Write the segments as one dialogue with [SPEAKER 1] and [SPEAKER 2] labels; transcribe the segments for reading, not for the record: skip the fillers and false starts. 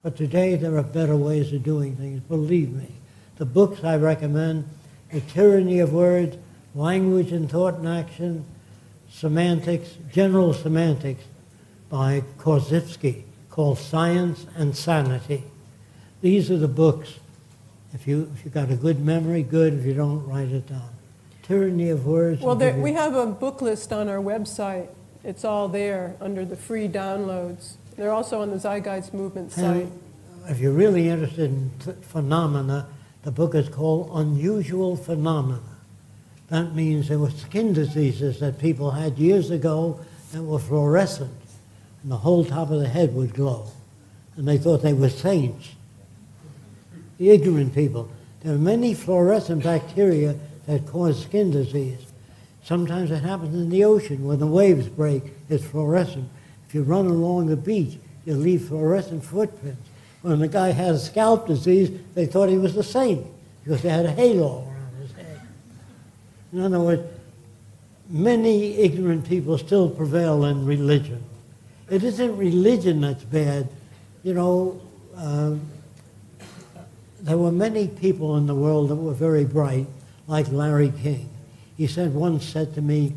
[SPEAKER 1] But today there are better ways of doing things, believe me. The books I recommend, The Tyranny of Words, Language and Thought and Action, Semantics, General Semantics by Korzybski, called Science and Sanity. These are the books. If you got a good memory, good. If you don't, write it down. Tyranny of Words.
[SPEAKER 2] Well, we have a book list on our website. It's all there under the free downloads. They're also on the Zeitgeist Movement site.
[SPEAKER 1] If you're really interested in phenomena, the book is called Unusual Phenomena. That means there were skin diseases that people had years ago that were fluorescent, and the whole top of the head would glow. And they thought they were saints. The ignorant people. There are many fluorescent bacteria that cause skin disease. Sometimes it happens in the ocean when the waves break, it's fluorescent. If you run along the beach, you leave fluorescent footprints. When the guy had scalp disease, they thought he was a saint because they had a halo around his head. In other words, many ignorant people still prevail in religion. It isn't religion that's bad. You know, there were many people in the world that were very bright, like Larry King. He once said to me,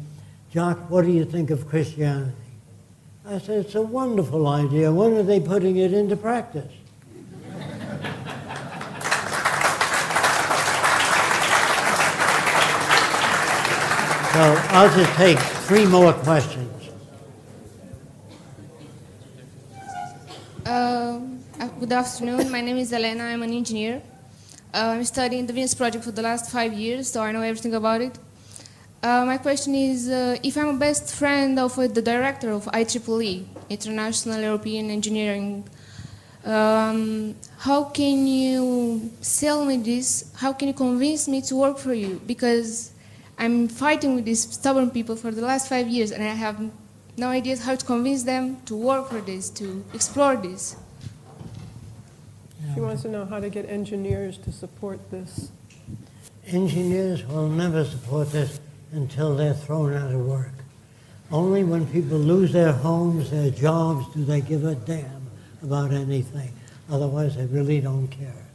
[SPEAKER 1] "Jock, what do you think of Christianity?" I said, "It's a wonderful idea. When are they putting it into practice?" So I'll just take 3 more questions.
[SPEAKER 3] Good afternoon. My name is Elena. I'm an engineer. I'm studying the Venus Project for the last 5 years, so I know everything about it. My question is, if I'm a best friend of the director of IEEE, International European Engineering, how can you sell me this? How can you convince me to work for you? Because I'm fighting with these stubborn people for the last 5 years, and I have no idea how to convince them to work for this, to explore this.
[SPEAKER 2] She wants to know how to get engineers to support this.
[SPEAKER 1] Engineers will never support this until they're thrown out of work. Only when people lose their homes, their jobs, do they give a damn about anything. Otherwise, they really don't care.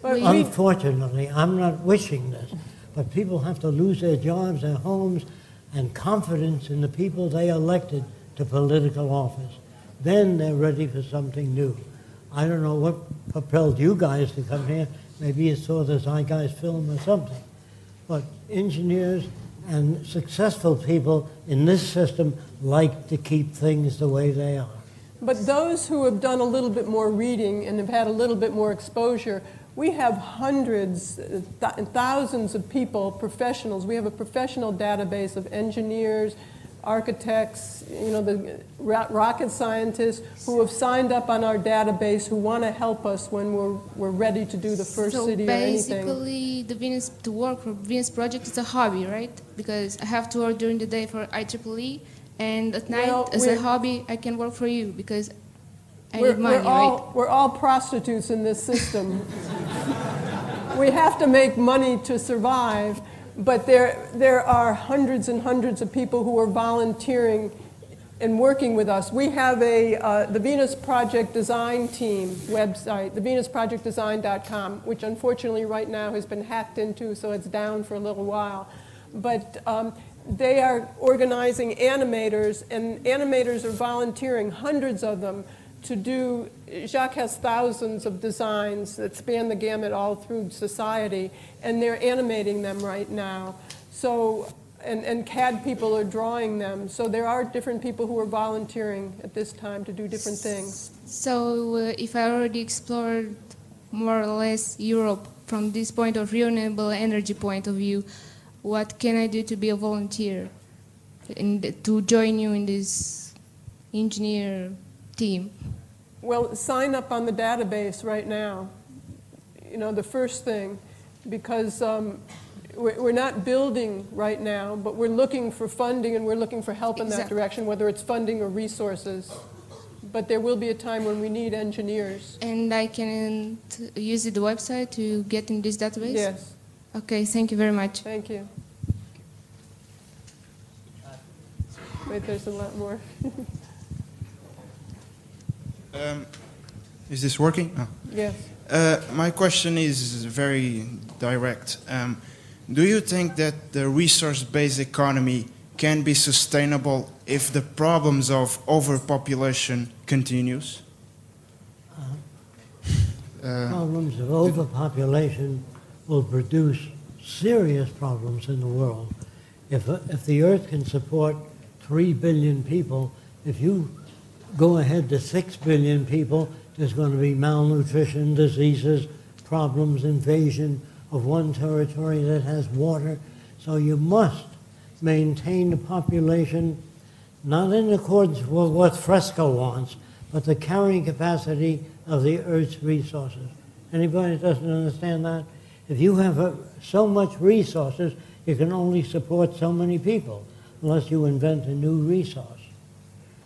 [SPEAKER 1] But unfortunately, I'm not wishing this, but people have to lose their jobs, their homes, and confidence in the people they elected to political office. Then they're ready for something new. I don't know what propelled you guys to come here. Maybe you saw the Zeitgeist film or something. But engineers and successful people in this system like to keep things the way they are.
[SPEAKER 2] But those who have done a little bit more reading and have had a little bit more exposure, we have hundreds, thousands of people, professionals. We have a professional database of engineers, architects, the rocket scientists who have signed up on our database who want to help us when we're ready to do the first city or anything.
[SPEAKER 3] So basically, to work for Venus Project is a hobby, right? Because I have to work during the day for IEEE, and at night, as a hobby, I can work for you because I need money, right?
[SPEAKER 2] We're all prostitutes in this system. We have to make money to survive. But there are hundreds and hundreds of people who are volunteering and working with us. We have the Venus Project Design Team website, thevenusprojectdesign.com, which unfortunately right now has been hacked into, so it's down for a little while. But they are organizing animators, and animators are volunteering, hundreds of them, to do. Jacques has thousands of designs that span the gamut all through society, and they're animating them right now. So, and CAD people are drawing them. So there are different people who are volunteering at this time to do different things.
[SPEAKER 3] So if I already explored more or less Europe from this point of renewable energy point of view, what can I do to be a volunteer and to join you in this engineer team?
[SPEAKER 2] Well, sign up on the database right now. The first thing, because we're not building right now, but we're looking for funding and we're looking for help in that direction, whether it's funding or resources. But there will be a time when we need engineers.
[SPEAKER 3] And I can use the website to get in this database?
[SPEAKER 2] Yes.
[SPEAKER 3] Okay, thank you very much.
[SPEAKER 2] Thank you. Wait, there's a lot more.
[SPEAKER 4] Is this working? Oh.
[SPEAKER 2] Yes.
[SPEAKER 4] My question is very direct. Do you think that the resource-based economy can be sustainable if the problems of overpopulation continues?
[SPEAKER 1] Problems of overpopulation will produce serious problems in the world. If the Earth can support 3 billion people, if you go ahead to 6 billion people, there's going to be malnutrition, diseases, problems, invasion of one territory that has water. So you must maintain the population, not in accordance with what Fresco wants, but the carrying capacity of the Earth's resources. Anybody that doesn't understand that? If you have so much resources, you can only support so many people, unless you invent a new resource.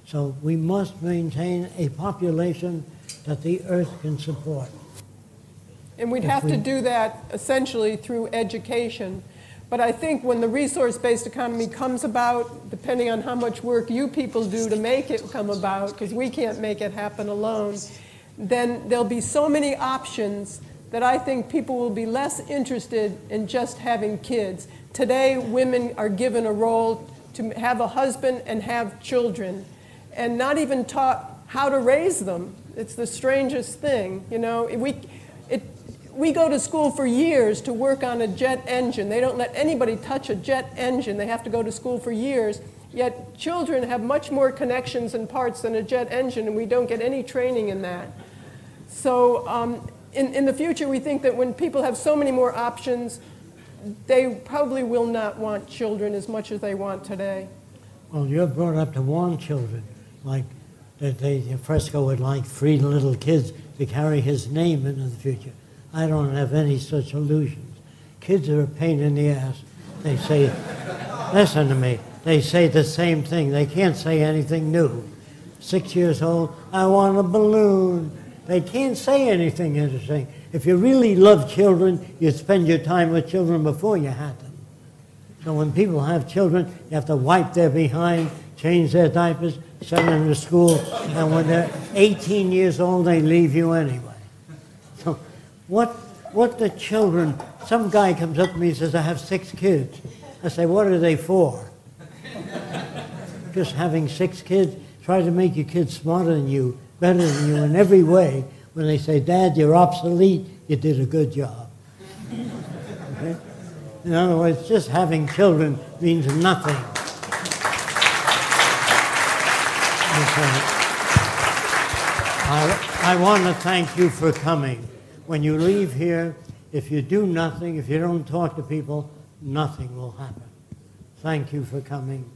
[SPEAKER 1] So we must maintain a population that the Earth can support.
[SPEAKER 2] And we'd have to do that essentially through education. But I think when the resource-based economy comes about, depending on how much work you people do to make it come about, because we can't make it happen alone, then there'll be so many options that I think people will be less interested in just having kids. Today, women are given a role to have a husband and have children, and not even taught how to raise them. It's the strangest thing, you know. We go to school for years to work on a jet engine. They don't let anybody touch a jet engine. They have to go to school for years. Yet children have much more connections and parts than a jet engine, and we don't get any training in that. So in the future, we think that when people have so many more options, they probably will not want children as much as they want today.
[SPEAKER 1] Well, you're brought up to want children, like that Fresco would like 3 little kids to carry his name into the future. I don't have any such illusions. Kids are a pain in the ass. They say, listen to me, they say the same thing. They can't say anything new. 6 years old, I want a balloon. They can't say anything interesting. If you really love children, you'd spend your time with children before you had them. So when people have children, you have to wipe their behind, change their diapers, send them to school, and when they're 18 years old, they leave you anyway. So what the children, some guy comes up to me and says, I have 6 kids. I say, what are they for? Just having 6 kids, try to make your kids smarter than you, better than you in every way. When they say, Dad, you're obsolete, you did a good job. Okay? In other words, just having children means nothing. I want to thank you for coming. When you leave here, if you do nothing, if you don't talk to people, nothing will happen. Thank you for coming.